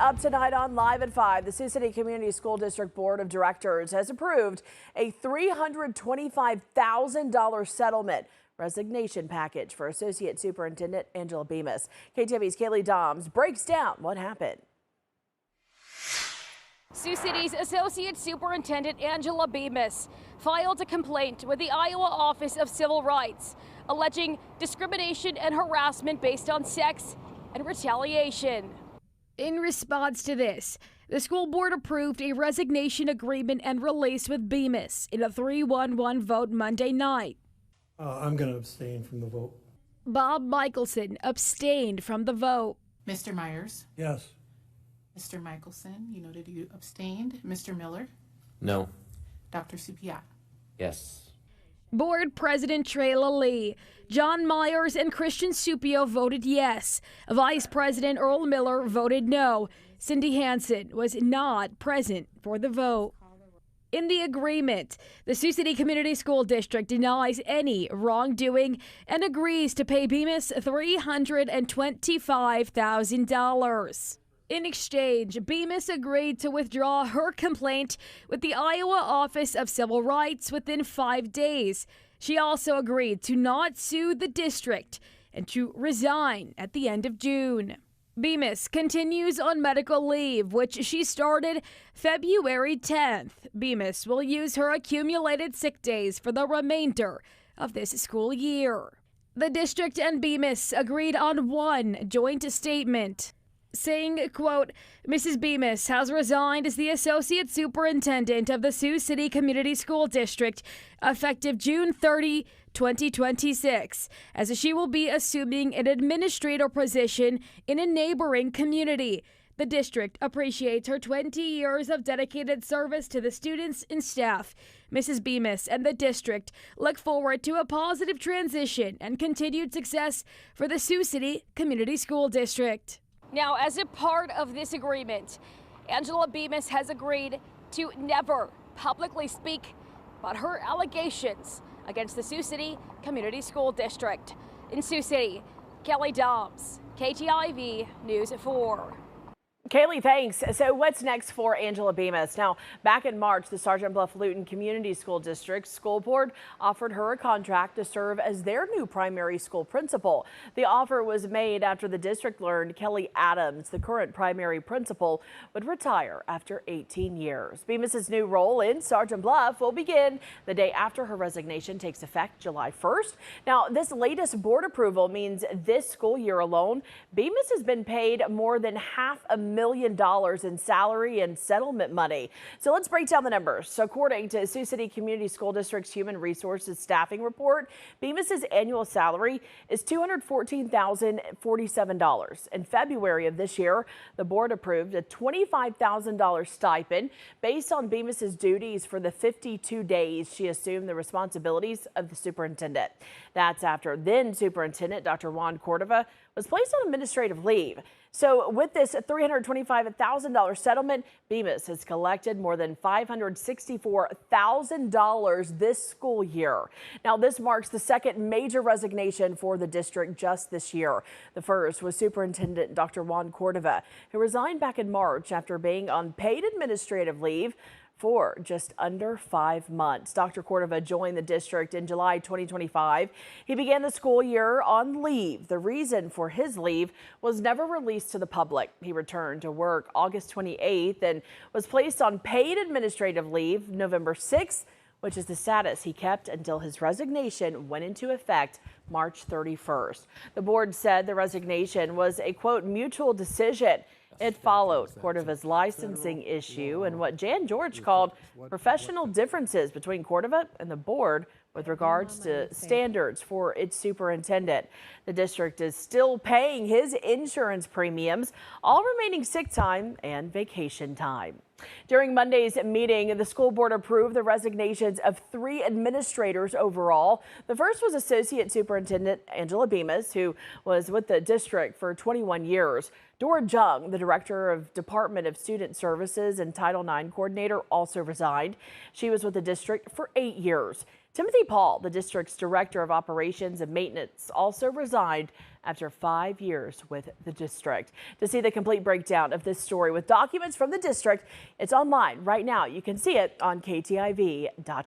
Up tonight on Live at 5, the Sioux City Community School District Board of Directors has approved a $325,000 settlement resignation package for Associate Superintendent Angela Bemis. KTV's Kaylee Doms breaks down what happened. Sioux City's Associate Superintendent Angela Bemis filed a complaint with the Iowa Office of Civil Rights, alleging discrimination and harassment based on sex and retaliation. In response to this, the school board approved a resignation agreement and release with Bemis in a 3-1-1 vote Monday night. I'm going to abstain from the vote. Bob Michelson abstained from the vote. Mr. Myers? Yes. Mr. Michelson, you noted you abstained. Mr. Miller? No. Dr. Supiat? Yes. Board President Trayla Lee, John Myers, and Christian Supio voted yes. Vice President Earl Miller voted no. Cindy Hansen was not present for the vote. In the agreement, the Sioux City Community School District denies any wrongdoing and agrees to pay Bemis $325,000. In exchange, Bemis agreed to withdraw her complaint with the Iowa Office of Civil Rights within 5 days. She also agreed to not sue the district and to resign at the end of June. Bemis continues on medical leave, which she started February 10th. Bemis will use her accumulated sick days for the remainder of this school year. The district and Bemis agreed on one joint statement, saying, quote, Mrs. Bemis has resigned as the Associate Superintendent of the Sioux City Community School District effective June 30, 2026, as she will be assuming an administrator position in a neighboring community. The district appreciates her 20 years of dedicated service to the students and staff. Mrs. Bemis and the district look forward to a positive transition and continued success for the Sioux City Community School District. Now, as a part of this agreement, Angela Bemis has agreed to never publicly speak about her allegations against the Sioux City Community School District. In Sioux City, Kelly Dobbs, KTIV News 4. Kaylee, thanks. So what's next for Angela Bemis? Now, back in March, the Sergeant Bluff-Luton Community School District School Board offered her a contract to serve as their new primary school principal. The offer was made after the district learned Kelly Adams, the current primary principal, would retire after 18 years. Bemis's new role in Sergeant Bluff will begin the day after her resignation takes effect July 1st. Now, this latest board approval means this school year alone, Bemis has been paid more than $500,000 in salary and settlement money. So let's break down the numbers. So according to Sioux City Community School District's Human Resources Staffing Report, Bemis's annual salary is $214,047. In February of this year, the board approved a $25,000 stipend based on Bemis's duties for the 52 days she assumed the responsibilities of the superintendent. That's after then Superintendent Dr. Juan Cordova was placed on administrative leave. So with this $325,000 settlement, Bemis has collected more than $564,000 this school year. Now, this marks the second major resignation for the district just this year. The first was Superintendent Dr. Juan Cordova, who resigned back in March after being on paid administrative leave for just under 5 months. Dr. Cordova joined the district in July 2025. He began the school year on leave. The reason for his leave was never released to the public. He returned to work August 28th and was placed on paid administrative leave November 6th, which is the status he kept until his resignation went into effect March 31st. The board said the resignation was a, quote, mutual decision. It followed Cordova's licensing issue and what Jan George called professional differences between Cordova and the board with regards to standards for its superintendent. The district is still paying his insurance premiums, all remaining sick time and vacation time. During Monday's meeting, the school board approved the resignations of 3 administrators overall. The first was Associate Superintendent Angela Bemis, who was with the district for 21 years. Dora Jung, the Director of Department of Student Services and Title IX Coordinator, also resigned. She was with the district for 8 years. Timothy Paul, the district's director of operations and maintenance, also resigned after 5 years with the district. To see the complete breakdown of this story with documents from the district, it's online right now. You can see it on KTIV.com.